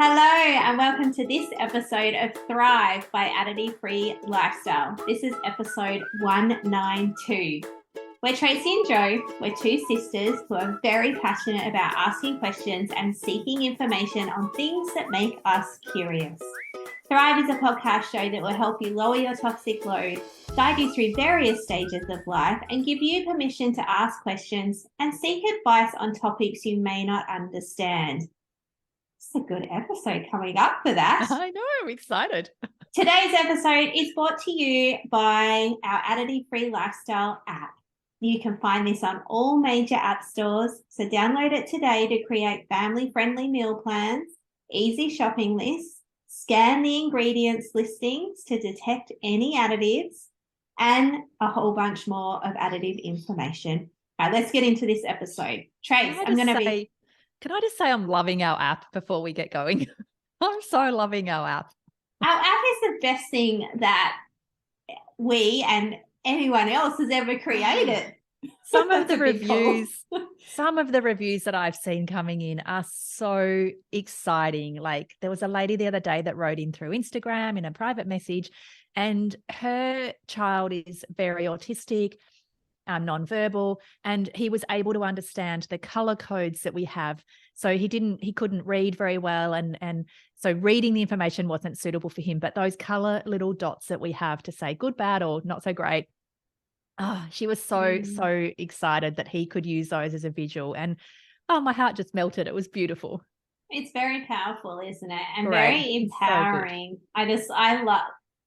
Hello and welcome to this episode of Thrive by Additive Free Lifestyle. This is episode 192. We're Tracy and Jo. We're two sisters who are very passionate about asking questions and seeking information on things that make us curious. Thrive is a podcast show that will help you lower your toxic load, guide you through various stages of life, and give you permission to ask questions and seek advice on topics you may not understand. It's a good episode coming up for that. I know, I'm excited. Today's episode is brought to you by our Additive Free Lifestyle app. You can find this on all major app stores, so download it today to create family-friendly meal plans, easy shopping lists, scan the ingredients listings to detect any additives, and a whole bunch more of additive information. All right, let's get into this episode. Trace, Can I just say I'm loving our app before we get going? I'm so loving our app. Our app is the best thing that we and anyone else has ever created. Some of the reviews that I've seen coming in are so exciting. Like there was a lady the other day that wrote in through Instagram in a private message, and her child is very autistic, nonverbal, and he was able to understand the color codes that we have. So he couldn't read very well, and so reading the information wasn't suitable for him. But those color little dots that we have to say good, bad, or not so great. She was so excited that he could use those as a visual, and my heart just melted. It was beautiful. It's very powerful, isn't it? And Great. Very empowering. So I love.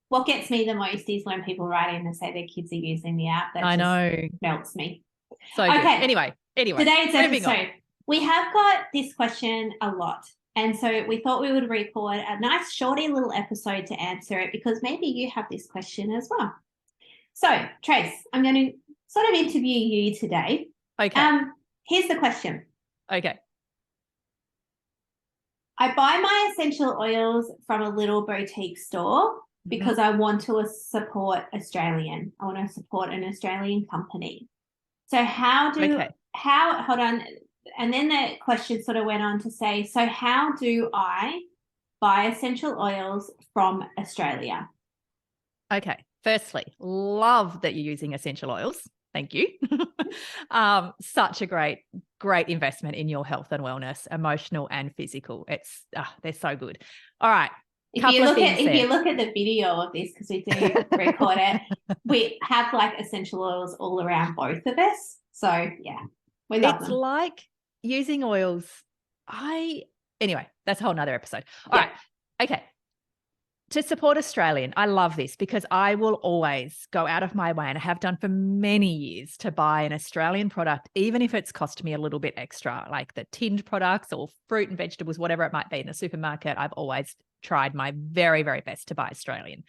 What gets me the most is when people write in and say their kids are using the app. That I know. Melts me. So okay. Good. Anyway. Today's episode, we have got this question a lot. And so we thought we would record a nice shorty little episode to answer it, because maybe you have this question as well. So Trace, I'm going to sort of interview you today. Okay. Here's the question. Okay. I buy my essential oils from a little boutique store because I want to support Australian. I want to support an Australian company. So hold on. And then the question sort of went on to say, so how do I buy essential oils from Australia? Okay. Firstly, love that you're using essential oils. Thank you. Such a great investment in your health and wellness, emotional and physical. They're so good. All right. If you look at the video of this, because we do record it, we have like essential oils all around both of us. So yeah, we love them. It's like using oils. Anyway, that's a whole nother episode. All right. Okay. To support Australian, I love this because I will always go out of my way, and I have done for many years, to buy an Australian product, even if it's cost me a little bit extra, like the tinned products or fruit and vegetables, whatever it might be in the supermarket. I've always tried my very, very best to buy Australian.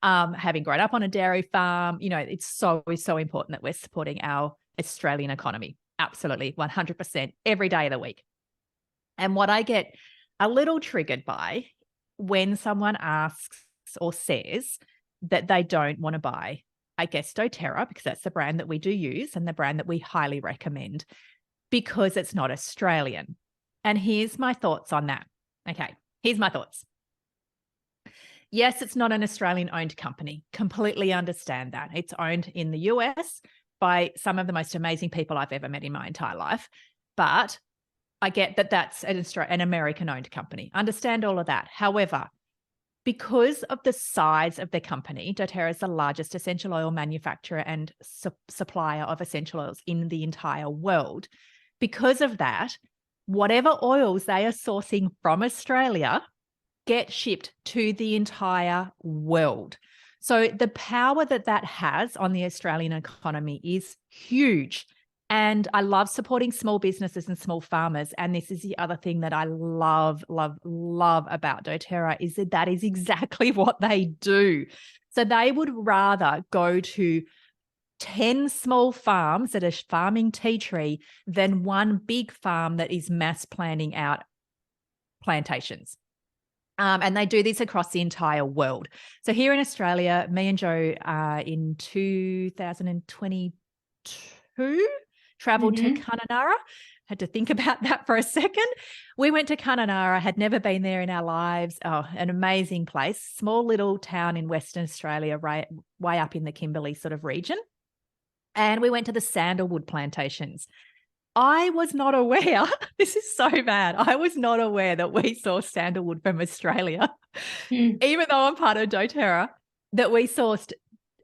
Having grown up on a dairy farm, it's so important that we're supporting our Australian economy. Absolutely, 100%, every day of the week. And what I get a little triggered by when someone asks or says that they don't want to buy, I guess, doTERRA, because that's the brand that we do use and the brand that we highly recommend, because it's not Australian. And here's my thoughts on that. Okay, here's my thoughts. Yes, it's not an Australian-owned company. Completely understand that. It's owned in the US by some of the most amazing people I've ever met in my entire life. But I get that that's an American-owned company. Understand all of that. However, because of the size of the company, doTERRA is the largest essential oil manufacturer and supplier of essential oils in the entire world. Because of that, whatever oils they are sourcing from Australia get shipped to the entire world. So the power that has on the Australian economy is huge. And I love supporting small businesses and small farmers. And this is the other thing that I love about doTERRA, is that is exactly what they do. So they would rather go to 10 small farms that are farming tea tree than one big farm that is mass planting out plantations. And they do this across the entire world. So here in Australia, me and Jo in 2022 traveled to Kununurra had to think about that for a second. We went to Kununurra, had never been there in our lives. Oh, an amazing place, small little town in Western Australia, right, way up in the Kimberley sort of region. And we went to the sandalwood plantations. I was not aware, this is so bad. I was not aware that we saw sandalwood from Australia, even though I'm part of doTERRA, that we sourced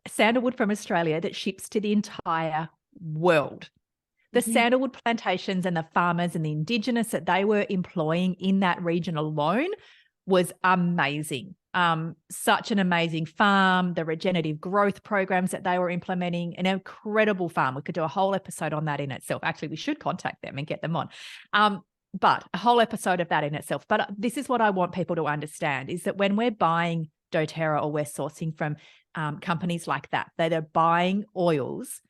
sandalwood from Australia that ships to the entire world. The sandalwood plantations and the farmers and the Indigenous that they were employing in that region alone was amazing. Such an amazing farm, the regenerative growth programs that they were implementing, an incredible farm. We could do a whole episode on that in itself. Actually, we should contact them and get them on. But a whole episode of that in itself. But this is what I want people to understand is that when we're buying doTERRA or we're sourcing from companies like that, they're buying oils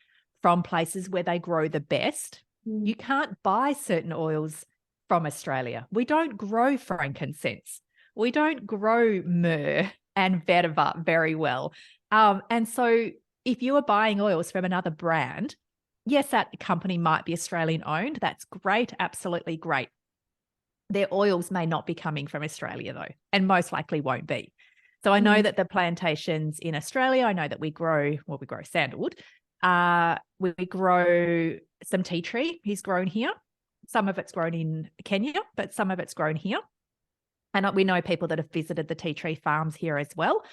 from places where they grow the best. You can't buy certain oils from Australia. We don't grow frankincense. We don't grow myrrh and vetiver very well. And so if you are buying oils from another brand, yes, that company might be Australian owned. That's great. Absolutely great. Their oils may not be coming from Australia though, and most likely won't be. So I know that the plantations in Australia, I know that we grow sandalwood. We grow some tea tree. He's grown here. Some of it's grown in Kenya, but some of it's grown here. And we know people that have visited the tea tree farms here as well.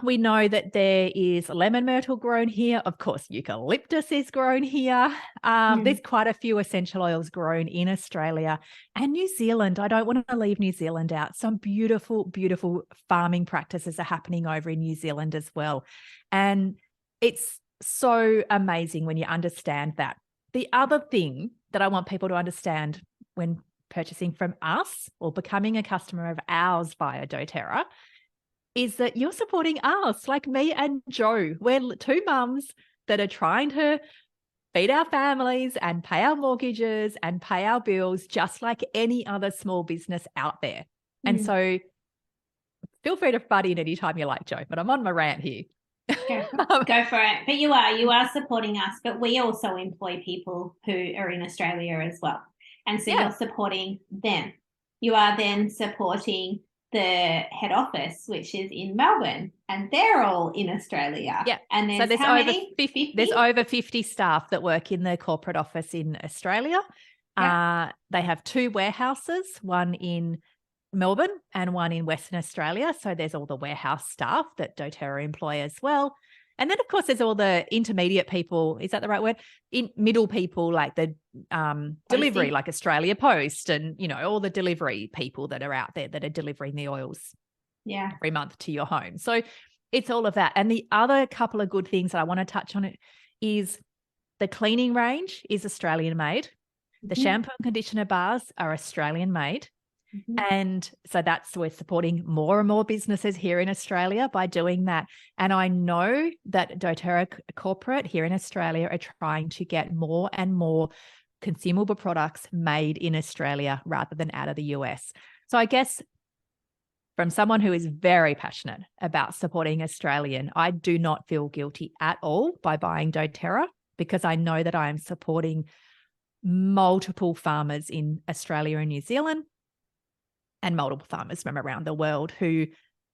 We know that there is lemon myrtle grown here. Of course, eucalyptus is grown here. There's quite a few essential oils grown in Australia and New Zealand. I don't want to leave New Zealand out. Some beautiful, beautiful farming practices are happening over in New Zealand as well. And it's so amazing when you understand that. The other thing that I want people to understand when purchasing from us or becoming a customer of ours via doTERRA is that you're supporting us, like me and Jo. We're two mums that are trying to feed our families and pay our mortgages and pay our bills just like any other small business out there. And so feel free to butt in anytime you like, Jo, but I'm on my rant here. Go for it. But you are supporting us, but we also employ people who are in Australia as well. And so you're supporting them. You are then supporting the head office, which is in Melbourne, and they're all in Australia. Yeah. And there's how over many? 50? There's over 50 staff that work in the corporate office in Australia. They have two warehouses, one in Melbourne and one in Western Australia. So there's all the warehouse staff that doTERRA employ as well. And then, of course, there's all the intermediate people. Is that the right word? In middle people, like the delivery, like Australia Post and, all the delivery people that are out there that are delivering the oils every month to your home. So it's all of that. And the other couple of good things that I want to touch on it is the cleaning range is Australian made. The shampoo and conditioner bars are Australian made. And so we're supporting more and more businesses here in Australia by doing that. And I know that doTERRA corporate here in Australia are trying to get more and more consumable products made in Australia rather than out of the US. So I guess from someone who is very passionate about supporting Australian, I do not feel guilty at all by buying doTERRA because I know that I am supporting multiple farmers in Australia and New Zealand and multiple farmers from around the world who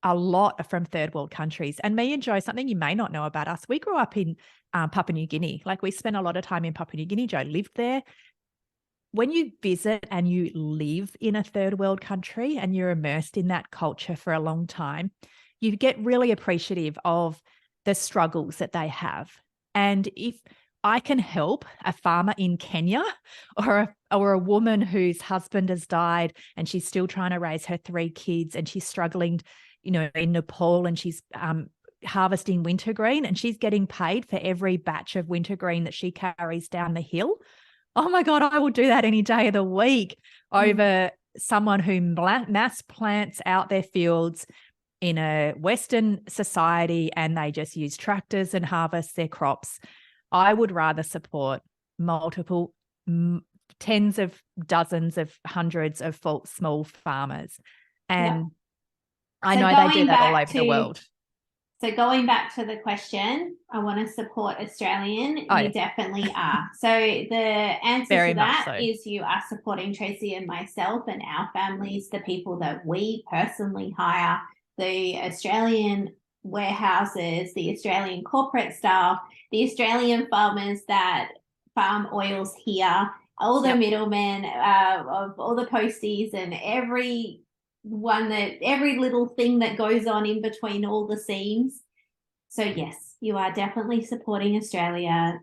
a lot are from third world countries. And me and Jo, something you may not know about us, we grew up in Papua New Guinea. Like we spent a lot of time in Papua New Guinea. Jo lived there. When you visit and you live in a third world country and you're immersed in that culture for a long time, you get really appreciative of the struggles that they have. And if I can help a farmer in Kenya or a woman whose husband has died and she's still trying to raise her 3 kids and she's struggling, in Nepal and she's harvesting wintergreen and she's getting paid for every batch of wintergreen that she carries down the hill. Oh my God, I will do that any day of the week over someone who mass plants out their fields in a Western society and they just use tractors and harvest their crops. I would rather support multiple tens of dozens of hundreds of small farmers. And I know they do that all over the world. So going back to the question, I want to support Australian. Oh, you yeah. definitely are. So the answer Very to much that so. is you are supporting Tracy and myself and our families, the people that we personally hire, the Australian warehouses, the Australian corporate staff, the Australian farmers that farm oils here, all the Yep. middlemen of all the posties and every little thing that goes on in between all the seams. So yes, you are definitely supporting Australia,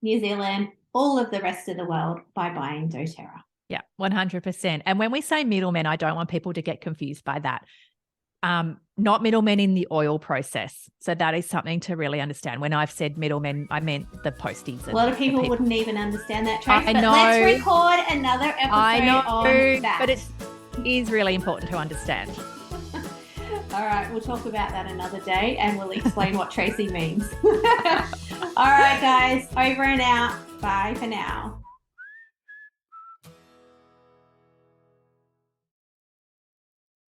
New Zealand, all of the rest of the world by buying doTERRA. Yeah, 100%. And when we say middlemen, I don't want people to get confused by that. Not middlemen in the oil process. So that is something to really understand. When I've said middlemen, I meant the posties. A lot of people wouldn't even understand that, Trace. I but know. let's record another episode I know, on that. but it is really important to understand. All right, we'll talk about that another day and we'll explain what Tracy means. All right, guys, over and out. Bye for now.